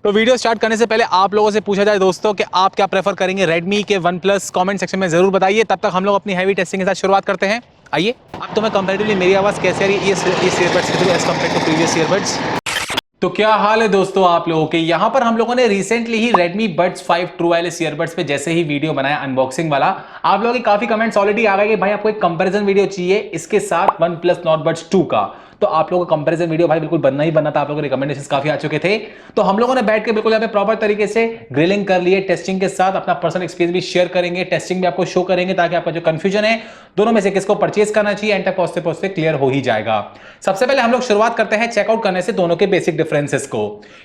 तो video start करने से पहले आप लोगों से पूछा जाए दोस्तों कि आप क्या प्रेफर करेंगे रेडमी के वन प्लस, कॉमेंट सेक्शन में जरूर बताइए। तब तक हम लोग अपनी हैवी टेस्टिंग के साथ शुरुआत करते हैं। आइए, अब तो मैं कंपैरेटिवली मेरी आवाज़ कैसे आ रही है इस ईयरबड्स के through as compare to previous earbuds. तो क्या हाल है दोस्तों आप लोगों के। यहां पर हम लोगों ने रिसेंटली ही Redmi Buds 5 true wireless earbuds पे जैसे ही वीडियो बनाया अनबॉक्सिंग वाला, आप लोगों के काफी कमेंट्स ऑलरेडी आ गए कि भाई आपको एक कंपैरिजन वीडियो चाहिए इसके साथ OnePlus Nord Buds 2 का। तो आप लोगों का कंपैरिजन वीडियो भाई बिल्कुल बनना ही बनना था। आप लोगों के रिकमेंडेशंस काफी आ चुके थे, तो हम लोगों ने बैठ के बिल्कुल यहाँ पे प्रॉपर तरीके से ग्रिलिंग कर लिए, टेस्टिंग के साथ अपना पर्सनल एक्सपीरियंस भी शेयर करेंगे, टेस्टिंग भी आपको शो करेंगे ताकि आपका जो कंफ्यूजन है दोनों में से किसको परचेज करना चाहिए एंड तक पहुंचते पहुंचते क्लियर हो ही जाएगा। सबसे पहले हम लोग शुरुआत करते हैं चेकआउट करने से दोनों के बेसिक डिफरेंसेस को।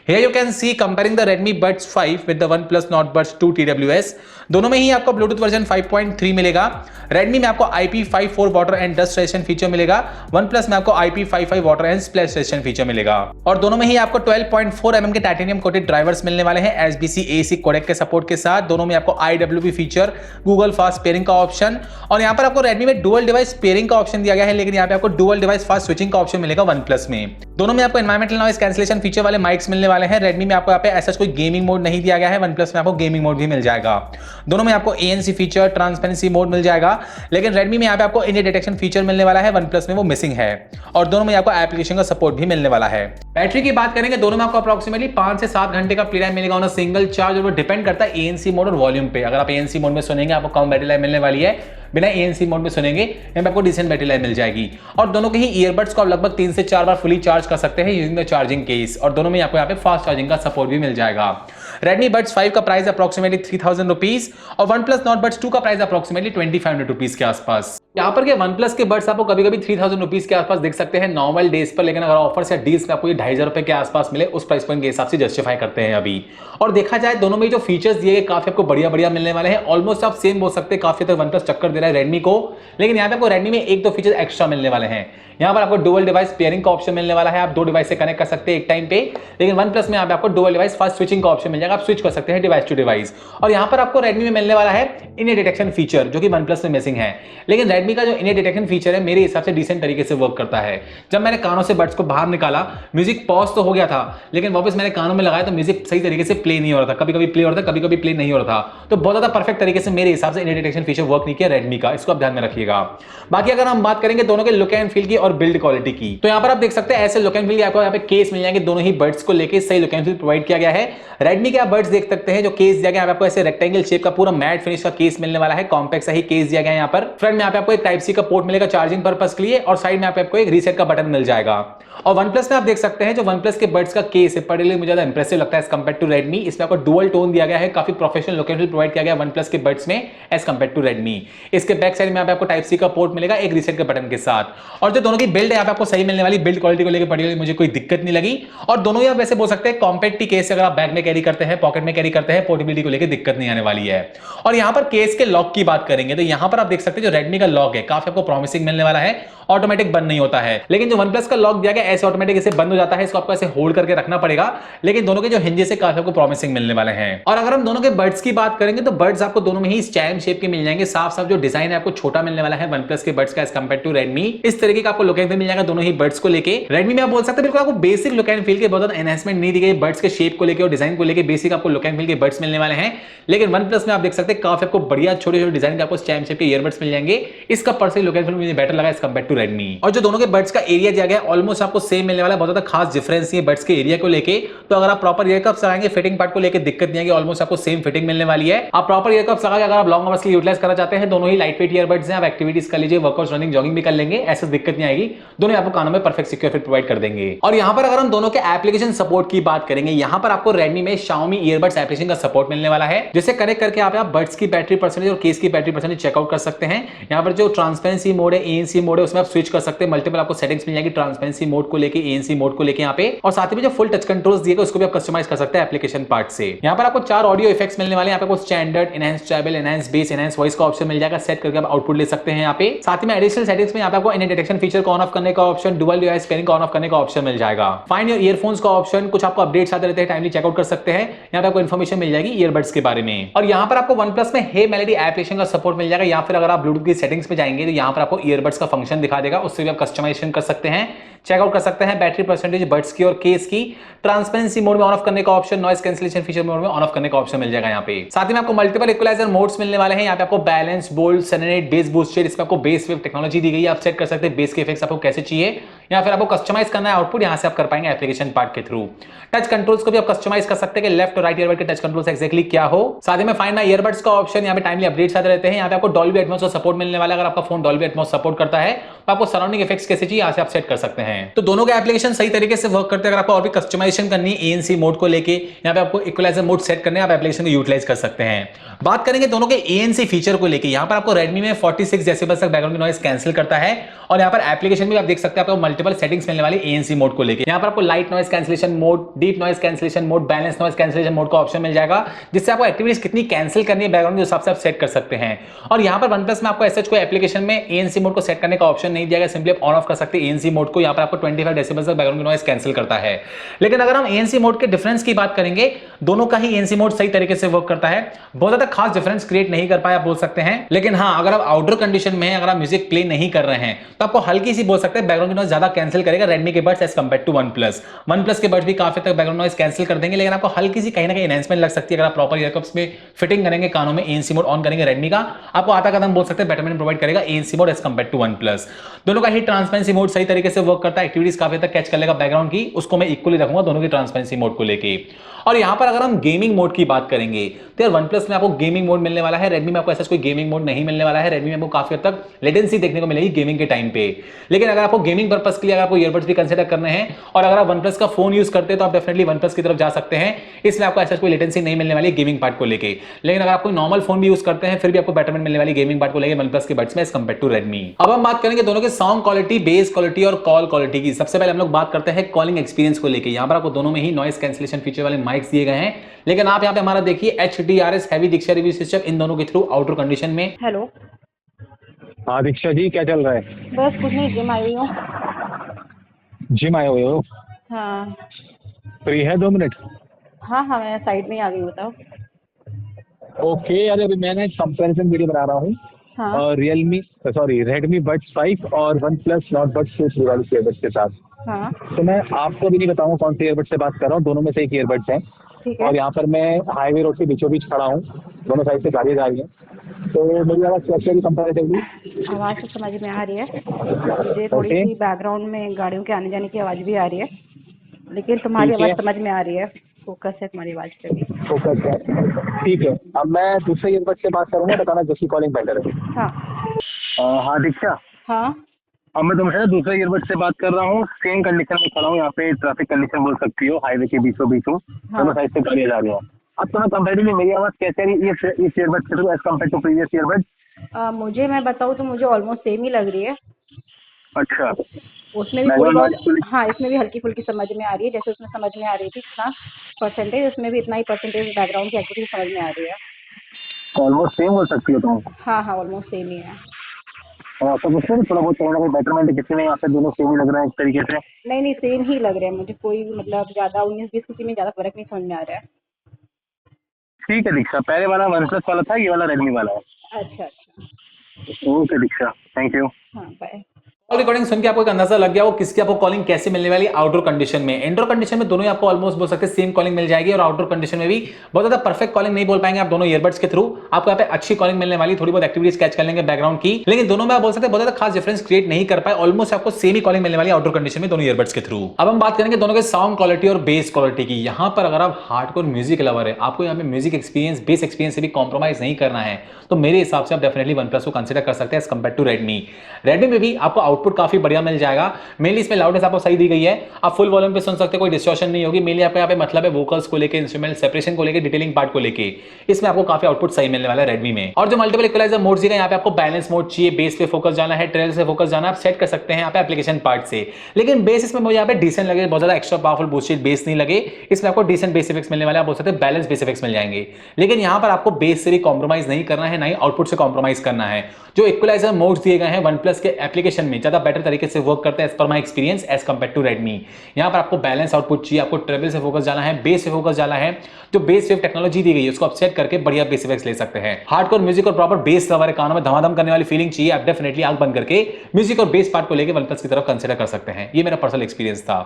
Here you can see comparing the Redmi Buds 5 with the OnePlus Nord Buds 2 TWS। दोनों में ही आपको ब्लूटूथ वर्जन 5.3 मिलेगा। Redmi में आपको IP54 water and dust resistant feature मिलेगा, OnePlus में आपको IP55 water and splash resistant feature मिलेगा। और दोनों में ही आपको 12.4 mm के टाइटेनियम कोटेड ड्राइवर्स मिलने वाले हैं SBC AAC कोडेक के सपोर्ट के साथ। दोनों में आपको IWP feature, Google fast pairing का ऑप्शन, और यहाँ पर आपको Redmi में डुअल डिवाइस पेयरिंग का ऑप्शन दिया गया है, लेकिन यहाँ पे आपको डुअल डिवाइस फास्ट स्विचिंग का ऑप्शन मिलेगा OnePlus में। दोनों में आपको एनवायरमेंटल नॉइज कैंसलेशन फीचर वाले माइक्स मिलने वाले हैं। Redmi में आपको यहाँ पे ऐसा कोई गेमिंग मोड नहीं दिया गया है, OnePlus में आपको गेमिंग मोड भी मिल जाएगा। दोनों में आपको ANC फीचर, ट्रांसपेरेंसी मोड मिल जाएगा, लेकिन Redmi में यहाँ पे आपको इमेज डिटेक्शन फीचर मिलने वाला है, OnePlus में वो मिसिंग है। और दोनों में आपको एप्लीकेशन का सपोर्ट भी मिलने वाला है। बैटरी की बात करेंगे, दोनों में आपको अप्रोक्सीमेटली 5 से 7 घंटे का प्ले टाइम मिलेगा ऑन अ सिंगल चार्ज, और वो डिपेंड करता है ANC मोड और वॉल्यूम पे। अगर आप ANC मोड में सुनेंगे आपको कम बैटरी लाइफ मिलने वाली है, बिना ANC मोड में सुनेंगे यहाँ पे आपको डिसेंट बैटरी लाइफ मिल जाएगी। और दोनों के ही ईयरबड्स को आप लगभग 3 से 4 बार फुली चार्ज कर सकते हैं यूजिंग द चार्जिंग केस, और दोनों में आपको यहाँ पे फास्ट चार्जिंग का सपोर्ट भी मिल जाएगा। Redmi Buds 5 का प्राइस अप्रोक्सीमेटली 3000 रुपीज और OnePlus Nord Buds 2 का प्राइस अप्रोक्सीमेटली 2500 रुपीज के आसपास। यहाँ पर के OnePlus के बड्स आपको कभी कभी 3000 रुपीज के आसपास दिख सकते हैं नॉर्मल डेज पर, लेकिन अगर ऑफर्स या डील्स में आपको ये 2500 रुपए के आसपास मिले उस प्राइस पॉइंट के हिसाब से जस्टिफाई करते हैं अभी। और देखा जाए दोनों में जो फीचर्स दिए गए काफी आपको बढ़िया बढ़िया मिलने वाले हैं। ऑलमोस्ट आप सेम बोल सकते हैं, काफी तक OnePlus टक्कर दे रहा है Redmi को, लेकिन यहाँ पे आपको Redmi में एक दो फीचर एक्स्ट्रा मिलने वाले हैं। यहाँ पर आपको डुअल डिवाइस पेयरिंग का ऑप्शन मिलने वाला है, आप 2 डिवाइस से कनेक्ट कर सकते हैं एक टाइम पे, लेकिन OnePlus में यहाँ पे आपको डुअल डिवाइस फास्ट स्विचिंग का ऑप्शन मिल जाएगा, आप स्विच कर सकते हैं डिवाइस टू डिवाइस। और यहाँ पर आपको Redmi में मिलने वाला है इमेज डिटेक्शन फीचर, जो कि OnePlus में मिसिंग है, लेकिन Redmi का जो इमेज डिटेक्शन फीचर है मेरे हिसाब से डिसेंट तरीके से वर्क करता है। जब मैंने कानों से बड्स को बाहर निकाला, म्यूजिक पॉज तो हो गया था, लेकिन वापस मैंने कानों में लगाया तो म्यूजिक सही तरीके से प्ले नहीं हो रहा था, कभी कभी प्ले हो रहा था, कभी कभी प्ले नहीं हो रहा था। तो बहुत ज्यादा परफेक्ट तरीके से मेरे हिसाब से इमेज डिटेक्शन फीचर वर्क नहीं किया Redmi का, इसको आप ध्यान में रखिएगा। बाकी अगर हम बात करेंगे दोनों के लुक एंड फील की और बिल्ड क्वालिटी की, तो यहाँ पर आप देख सकते हैं ऐसे लुक एंड फील आपको यहाँ पे केस मिल जाएंगे, दोनों ही बड्स को लेके सही लुक एंड फील प्रोवाइड किया गया है। Redmi के आप बड्स देख सकते हैं जो केस दिया गया है आपको ऐसे रेक्टेंगल शेप का पूरा मैट फिनिश का केस मिलने वाला है, कॉम्पैक्ट सा ही केस दिया गया है। यहाँ पर फ्रंट में यहाँ पे आपको एक टाइप सी का पोर्ट मिलेगा चार्जिंग पर्पस के लिए, और साइड में यहाँ पे आपको एक रीसेट का बटन मिल जाएगा। और OnePlus में आप देख सकते हैं जो OnePlus के बड्स का केस है पर्टिकुलरली मुझे ज्यादा इंप्रेसिव लगता है एज कंपेयर टू Redmi। इसमें आपको डुअल टोन दिया गया है, काफी professional look and feel provide किया गया है OnePlus के बड्स में एज कंपेयर टू Redmi। इसके बैक साइड में यहाँ पे आपको टाइप सी का पोर्ट मिलेगा एक रीसेट के बटन के साथ। और जो दोनों की बिल्ड है यहाँ पे आपको सही मिलने वाली, बिल्ड क्वालिटी को लेकर पर्टिकुलरली मुझे कोई दिक्कत नहीं लगी। और दोनों ही आप वैसे बोल सकते हैं कॉम्पैक्ट केस, अगर आप बैग में कैरी करते हैं, पॉकेट में कैरी करते हैं, पोर्टेबिलिटी को लेकर दिक्कत नहीं आने वाली है। और यहाँ पर केस के लॉक की बात करेंगे तो यहाँ पर आप देख सकते हैं जो Redmi का लॉक है काफी आपको प्रॉमिसिंग मिलने वाला है, ऑटोमेटिक बंद नहीं होता है, लेकिन जो OnePlus का लॉक दिया गया ऐसे ऑटोमेटिक इसे बंद हो जाता है, इसको आपको ऐसे होल्ड करके रखना पड़ेगा। लेकिन दोनों के जो हिंजेस से काफी आपको प्रॉमिसिंग मिलने वाले हैं। और अगर हम दोनों के बड्स की बात करेंगे तो बड्स आपको दोनों में ही स्टैम्प शेप के मिल जाएंगे, साफ साफ जो डिजाइन है आपको छोटा मिलने वाला है OnePlus के बड्स का एज कंपेयर टू Redmi। इस तरीके का आपको लुक एंड फील मिल जाएगा दोनों ही बड्स को लेके। Redmi में आप बोल सकते हैं बिल्कुल आपको बेसिक लुक एंड फील के बहुत ज्यादा एनहांसमेंट नहीं दी गई, बड्स के शेप को लेकर और डिजाइन को लेकर बेसिक आपको लुक एंड फील के बड्स मिलने वाले हैं। लेकिन OnePlus में आप देख सकते हैं काफी आपको बढ़िया छोटे छोटे डिजाइन के आपको स्टैम्प शेप के ईयरबड्स मिल जाएंगे। इसका पर्सनली लुक एंड फील मुझे बेटर लगा एज कंपेयर टू Redmi। और जो दोनों के बड्स का एरिया दिया गया है ऑलमोस्ट आपको सेम मिलने वाला है, बहुत ज्यादा खास डिफरेंस नहीं है बड्स के एरिया को लेके। तो अगर आप प्रॉपर ईयर कप्स लगाएंगे फिटिंग पार्ट को लेकर दिक्कत नहीं आएगी, ऑलमोस्ट आपको सेम फिटिंग मिलने वाली है। आप प्रॉपर ईयर कप्स लगा के अगर आप लॉन्ग आवर्स के लिए यूटिलाइज करना चाहते हैं, दोनों ही लाइट वेट ईयरबड्स हैं, आप एक्टिविटीज कर लीजिए, वर्कआउट रनिंग जॉगिंग भी कर लेंगे, ऐसा दिक्कत नहीं आएगी। दोनों आपको कानों में परफेक्ट सिक्योर फिट प्रोवाइड कर देंगे। और यहाँ पर अगर हम दोनों के एप्लीकेशन सपोर्ट की बात करेंगे, यहाँ पर आपको Redmi में Xiaomi ईयरबड्स एप्लीकेशन का सपोर्ट मिलने वाला है, जिसे कनेक्ट करके आप बड्स की बैटरी परसेंटेज और केस की बैटरी परसेंटेज चेकआउट कर सकते हैं। यहाँ पर जो ट्रांसपेरेंसी मोड है, ANC मोड है, उसमें आप स्विच कर सकते हैं। मल्टीपल आपको सेटिंग्स मिल जाएगी ट्रांसपेरेंसी मोड को लेके, ANC मोड को लेके यहाँ पे, और साथ ही जो फुल टच कंट्रोल्स दिए गए उसको भी आप कस्टमाइज कर सकते हैं एप्लीकेशन पार्ट से। यहाँ पर आपको 4 ऑडियो इफेक्ट्स मिलने वाले हैं, यहाँ पे standard, enhance travel, enhance base, enhance voice का ऑप्शन मिल जाएगा, सेट करके आप आउटपुट ले सकते हैं यहाँ पे। साथ ही में एडिशनल सेटिंग्स में यहाँ पे आपको इमेज डिटेक्शन फीचर को ऑन ऑफ करने का ऑप्शन, डुअल डिवाइस पेयरिंग को ऑन ऑफ करने का ऑप्शन मिल जाएगा, फाइंड योर ईयरफोन्स का ऑप्शन, कुछ आपको अपडेट्स आते रहते हैं टाइमली चेकआउट कर सकते हैं, यहाँ पे आपको इन्फॉर्मेशन मिल जाएगी ईयरबड्स के बारे में। और यहाँ पर आपको OnePlus में हे मेलोडी एप्लीकेशन का सपोर्ट मिल जाएगा, या फिर अगर आप ब्लूटूथ की सेटिंग्स में जाएंगे तो यहाँ पर आपको ईयरबड्स का फंक्शन दिखा दिखा देगा, उससे भी आप कस्टमाइजेशन कर सकते हैं, चेकआउट कर सकते हैं। बैटरी परसेंटेज, बड्स की और केस की, ट्रांसपेरेंसी मोड में ऑन ऑफ करने का option, noise cancellation feature mode में ऑन ऑफ करने का ऑप्शन मिल जाएगा यहाँ पे। साथ ही में आपको मल्टीपल इक्वलाइजर मोड्स मिलने वाले हैं। यहाँ पे आपको बैलेंस, बोल्ड, सेनेट, बेस बूस्टेड, इसमें आपको बेस वेव टेक्नोलॉजी दी गई है। आप सेट कर सकते हैं बेस के इफेक्ट्स आपको कैसे चाहिए, या फिर आपको कस्टमाइज करना है आउटपुट, यहाँ से आप कर पाएंगे एप्लीकेशन पार्ट के थ्रू। टच कंट्रोल्स को भी आप कस्टमाइज कर सकते हैं कि लेफ्ट और राइट ईयरबड के टच कंट्रोल्स एक्जेक्टली क्या हो। साथ ही में फाइंड माय ईयरबड्स का ऑप्शन, यहाँ पे टाइमली अपडेट्स आते रहते हैं। यहाँ पे आपको डॉल्बी एटमॉस का सपोर्ट मिलने वाला है। अगर आपका फोन डॉल्बी एटमॉस सपोर्ट करता है तो आपको सराउंडिंग इफेक्ट्स कैसे चाहिए यहाँ से आप सेट कर सकते हैं। तो दोनों के एप्लीकेशन सही तरीके से वर्क करते हैं। अगर आपको और भी कस्टमाइजेशन करनी है एएनसी मोड को लेके, यहाँ पे आपको इक्वलाइजर मोड सेट करने आप एप्लीकेशन को यूटिलाइज कर सकते हैं। बात करेंगे दोनों के एएनसी फीचर को लेके, यहाँ पर आपको Redmi में 46 डेसिबल तक बैकग्राउंड की नॉइस कैंसिल करता है। और यहाँ पर एप्लीकेशन में आप देख सकते हैं आपको मल्टीपल सेटिंग्स मिलने वाली एएनसी मोड को लेके। यहाँ पर आपको light noise cancellation mode, deep noise cancellation mode, balance noise cancellation mode का ऑप्शन मिल जाएगा, जिससे आपको एक्टिविटीज कितनी कैंसिल करनी है बैकग्राउंड के हिसाब से आप सेट कर सकते हैं। और यहाँ पर OnePlus में आपको ऐसा कोई एप्लीकेशन में एएनसी मोड को सेट करने का ऑप्शन नहीं दिया गया, सिंपली आप ऑन ऑफ कर सकते हैं एएनसी मोड को। यहाँ पर आपको 25 डेसिबल तक बैकग्राउंड की नॉइस कैंसिल करता है। लेकिन अगर हम एएनसी मोड के डिफरेंस की बात करेंगे, दोनों का ही एएनसी मोड सही तरीके से वर्क करता है, बहुत ज्यादा खास डिफरेंस क्रिएट नहीं कर पाया आप बोल सकते हैं। लेकिन हाँ, अगर आप आउटडोर कंडीशन में अगर आप म्यूजिक प्ले नहीं कर रहे हैं तो आपको हल्की सी बोल सकते हैं बैकग्राउंड की नॉइस ज्यादा कैंसिल करेगा Redmi के buds as compare to OnePlus के बड्स भी काफी तक बैकग्राउंड नॉइस कैंसिल कर देंगे, लेकिन आपको हल्की सी कहीं ना कहीं एनहांसमेंट लग सकती है। अगर आप प्रॉपर ईयरकप्स में फिटिंग करेंगे, कानों में एएनसी मोड ऑन करेंगे Redmi का, आपको आता कदम बोल सकते हैं बेटरमेंट प्रोवाइड करेगा ANC mode as compare to OnePlus। दोनों का ही ट्रांसपेरेंसी मोड सही तरीके से वर्क करता है, एक्टिविटीज काफी तक कैच कर लेगा बैकग्राउंड की, उसको मैं इक्वली रखूंगा दोनों की ट्रांसपेरेंसी मोड को लेके। और यहां पर अगर हम गेमिंग मोड की बात करेंगे तो यार OnePlus में आपको गेमिंग मोड मिलने वाला है, Redmi में आपको ऐसा कोई गेमिंग मोड नहीं मिलने वाला है। Redmi में आपको काफी हद तक लेटेंसी देखने को मिलेगी गेमिंग के टाइम पे। लेकिन अगर आपको गेमिंग पर्पस के लिए अगर आपको ईयरबड्स भी कंसीडर करने हैं और अगर आप OnePlus का फोन यूज करते हैं तो आप डेफिनेटली OnePlus की तरफ जा सकते हैं, इसमें आपको ऐसा कोई लेटेंसी नहीं मिलने वाली गेमिंग पार्ट को लेके। लेकिन अगर आप कोई नॉर्मल फोन भी यूज करते हैं फिर भी आपको बेटरमेंट मिलने वाली गेमिंग पार्ट को लेके OnePlus के बड्स में एज कंपेयर टू Redmi। अब हम बात करेंगे दोनों के साउंड क्वालिटी, बेस क्वालिटी और कॉल क्वालिटी की। सबसे पहले हम लोग बात करते हैं कॉलिंग एक्सपीरियंस को लेके। यहाँ पर आपको दोनों में ही नॉइस कैंसिलेशन फीचर वाले माइक्स दिए गए हैं, लेकिन आप यहाँ पे हमारा देखिए HDRS heavy Diksha review system in दोनों के थ्रू आउटडोर कंडीशन में। हेलो। हाँ दीक्षा जी, क्या चल रहा है? बस कुछ नहीं, जिम आई हूँ। जिम आए हुए हो? हाँ फ्री है 2 मिनट? हाँ हाँ, मैं साइड में ही आ गई, बताओ। ओके, अरे अभी मैंने एक कंपैरिजन वीडियो बना रहा हूँ हाँ Redmi Buds 5 और OnePlus Nord Buds 2 वाले ईयरबड्स के साथ। हाँ तो मैं आपको भी नहीं बताऊंगा कौन से ईयरबड से बात कर रहा हूँ, दोनों में से एक ईयरबड्स हैं। ठीक है। और यहाँ पर मैं हाईवे रोड के बीचों बीच खड़ा हूँ, दोनों साइड से गाड़ियाँ जा रही हैं, तो मेरी आवाज़ कैसे है कंपैरेटिवली? आवाज़ तो समझ में आ रही है, मुझे थोड़ी सी बैकग्राउंड में गाड़ियों के आने जाने की आवाज़ भी आ रही है, लेकिन तुम्हारी आवाज़ समझ में आ रही है। फोकस है तुम्हारी आवाज़ पे भी। फोकस है, ठीक है। अब मैं दूसरे ईयरबड से बात करूँगा, बताना जिसकी कॉलिंग बेटर है। हाँ हाँ दीक्षा, हाँ अब मैं तुमसे दूसरे ईयरबड से बात कर रहा हूँ, सेम कंडीशन में खड़ा हूँ, यहाँ पे ट्रैफिक कंडीशन बोल सकती हो, हाईवे के बीचों बीच हूँ, दोनों साइड से गाड़ियाँ जा रही हैं। अब तुम्हें कंपेरेटिवली मेरी आवाज़ कैसे रही इस ईयरबड से as compare to previous earbud? मुझे मैं बताऊँ तो मुझे ऑलमोस्ट सेम ही लग रही है। अच्छा, उसमें भी थोड़ी बहुत, हाँ इसमें भी हल्की फुल्की समझ में आ रही है, जैसे उसमें समझ में आ रही थी इतना परसेंटेज, उसमें भी इतना ही परसेंटेज बैकग्राउंड की एक्टिविटी समझ में आ रही है। ऑलमोस्ट सेम बोल सकती हो तुम? हाँ हाँ, ऑलमोस्ट सेम ही है। तो उसमें भी थोड़ा बहुत कहीं ना कहीं बेटरमेंट किसी में, यहाँ पे दोनों सेम ही लग रहे हैं एक तरीके से? नहीं सेम ही लग रहा है मुझे, कोई भी मतलब ज़्यादा 19-20 किसी में ज़्यादा फर्क नहीं समझ में आ रहा है। ठीक है दीक्षा, पहले वाला OnePlus वाला था, ये वाला Redmi वाला है। अच्छा। Okay Diksha, thank you. हाँ बाय। रिकॉर्डिंग सुन के आपको एक अंदाजा लग गया हो किसकी आपको कॉलिंग कैसे मिलने वाली आउटडोर कंडीशन में। इंडोर कंडीशन में दोनों ही आपको ऑलमोस्ट बोल सकते हैं सेम कॉलिंग मिल जाएगी, और आउटडोर कंडीशन में भी बहुत ज्यादा परफेक्ट कॉलिंग नहीं बोल पाएंगे आप दोनों ईयरबड्स के थ्रू। आपको यहाँ पे अच्छी कॉलिंग मिलने वाली, थोड़ी बहुत एक्टिविटीज कैच कर लेंगे बैकग्राउंड की, लेकिन दोनों में आप बोल सकते हैं बहुत ज्यादा खास डिफरेंस क्रिएट नहीं कर पाए। ऑलमोस्ट आपको सेम ही कॉलिंग मिलने वाली आउटडोर कंडीशन में दोनों ईयरबड्स के थ्रू। अब हम बात करेंगे दोनों के साउंड क्वालिटी और बेस क्वालिटी की। यहाँ पर अगर आप हार्डकोर म्यूजिक लवर है, आपको यहाँ पे म्यूजिक एक्सपीरियंस, बेस एक्सपीरियंस से भी कॉम्प्रोमाइज नहीं करना है, तो मेरे हिसाब से आप डेफिनेटली OnePlus को कंसीडर कर सकते हैं एज कंपेयर टू Redmi में भी आपको आउटपुट काफी बढ़िया मिल जाएगा। मेनली इसमें लाउडनेस आपको सही दी गई है, आप फुल वॉल्यूम पे सुन सकते हैं, कोई डिस्टॉर्शन नहीं होगी। मेनली आपको यहाँ पे मतलब है वोकल्स को लेके, इंस्ट्रूमेंट सेपरेशन को लेके, डिटेलिंग पार्ट को लेके, इसमें आपको काफी आउटपुट सही मिलने वाला है Redmi में। और जो मल्टीपल इक्वलाइजर मोड्स है, यहाँ पे आपको बैलेंस मोड चाहिए, बेस पे फोकस जाना है, ट्रेल से फोकस जाना, आप सेट कर सकते हैं यहाँ पे एप्लीकेशन पार्ट से। लेकिन बेस इसमें मुझे यहाँ पे डिसेंट लगे, बहुत ज्यादा एक्स्ट्रा पावरफुल बूस्टेड बेस नहीं लगे, इसमें आपको डिसेंट बेस इफेक्ट्स मिलने वाले, आप बोल सकते हैं बैलेंस बेस इफेक्ट्स मिल जाएंगे। लेकिन यहाँ पर आपको बेस से भी कॉम्प्रोमाइज नहीं करना है, ना ही आउटपुट से कॉम्प्रोमाइज करना है। जो इक्वलाइजर मोड्स दिए गए हैं OnePlus के एप्लीकेशन में, ज़्यादा बेटर तरीके से वर्क करता है एज पर my experience as compare to Redmi. यहाँ पर आपको बैलेंस आउटपुट चाहिए, आपको ट्रेवल से फोकस जाना है, बेस से फोकस जाना है, जो बेस वेव टेक्नोलॉजी दी गई है उसको आप सेट करके बढ़िया बेस इफेक्ट्स ले सकते हैं। हार्डकोर म्यूजिक और प्रॉपर बेस हमारे कानों में धमाधम करने वाली फीलिंग चाहिए, आप डेफिनेटली आंख बंद करके म्यूजिक और बेस पार्ट को लेकर OnePlus की तरफ कंसिडर कर सकते हैं। ये मेरा पर्सनल एक्सपीरियंस था।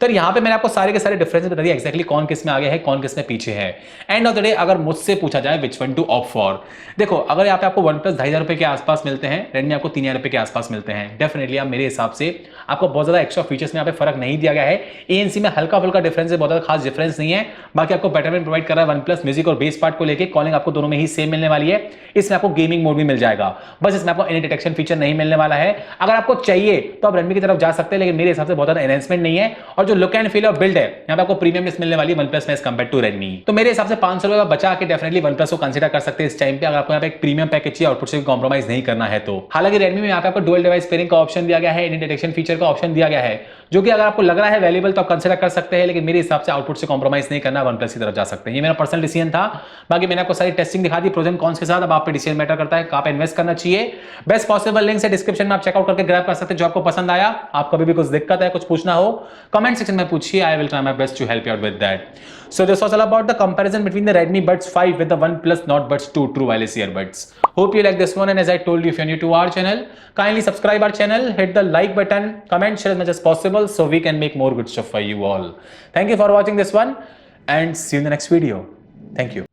तो यहाँ पे मैंने आपको सारे के सारे डिफरेंस बता दिए, एक्जैक्टली कौन किस में आगे है, कौन किस में पीछे है। एंड ऑफ द डे अगर मुझसे पूछा जाए which one two opt for, देखो अगर यहाँ पे आपको OnePlus 2,500 रुपए के आसपास मिलते हैं, रेडमी आपको 3,000 रुपए के आसपास मिलते हैं, डेफिनेटली आप मेरे हिसाब से आपको बहुत ज्यादा एक्स्ट्रा फीचर्स में यहाँ पे फर्क नहीं दिया गया है। एएनसी में हल्का फुल्का डिफरेंस है, बहुत ज्यादा खास डिफरेंस नहीं है। बाकी आपको बेटरमेंट प्रोवाइड कर रहा है OnePlus म्यूजिक और बेस पार्ट को लेकर, कॉलिंग आपको दोनों में ही सेम मिलने वाली है। इसमें आपको गेमिंग मोड भी मिल जाएगा, बस इसमें आपको एनी डिटेक्शन फीचर नहीं मिलने वाला है। अगर आपको चाहिए तो आप रेडमी की तरफ जा सकते हैं, लेकिन मेरे हिसाब से बहुत ज्यादा एनहेंसमेंट नहीं है। और जो लुक एंड फील और बिल्ड है यहाँ पे आपको प्रीमियम मिलने वाली OnePlus में एज कंपेयर टू रेडमी। तो मेरे हिसाब से 500 रुपए बचा के डेफिनेटली OnePlus को कंसीडर कर सकते हैं इस टाइम पे, अगर आपको यहाँ पे एक प्रीमियम पैकेज चाहिए, आउटपुट से कॉम्प्रोमाइज नहीं करना है तो। हालांकि रेडमी में यहाँ पे आपको डुअल डिवाइस पेयरिंग का ऑप्शन दिया गया है, एनी डिटेक्शन फीचर का ऑप्शन दिया गया है, जो कि अगर आपको लग रहा है वैल्यूएबल तो आप कंसीडर कर सकते हैं, लेकिन मेरे हिसाब से आउटपुट से कॉम्प्रोमाइज नहीं करना, OnePlus की तरफ जा सकते हैं। ये मेरा पर्सनल डिसीजन था। बाकी मैंने आपको सारी टेस्टिंग दिखा दी प्रोज एंड कॉन्स के साथ। अब आप पे डिसीजन मैटर करता है कहां पे इन्वेस्ट करना चाहिए। बेस्ट पॉसिबल लिंक से डिस्क्रिप्शन में आप चेकआउट करके ग्रैब कर सकते हैं जो आपको पसंद आया। आपको कभी भी कुछ दिक्कत है, कुछ पूछना हो, कमेंट सेक्शन में पूछिए, I will try my best to help you out with that. So this was all about the comparison between the Redmi Buds 5 with the OnePlus Nord Buds 2 True Wireless Earbuds. Hope you like this one, and as I told you, if you're new to our channel, kindly subscribe our channel, hit the like button, comment, share as much as possible so we can make more good stuff for you all. Thank you for watching this one and see you in the next video. Thank you.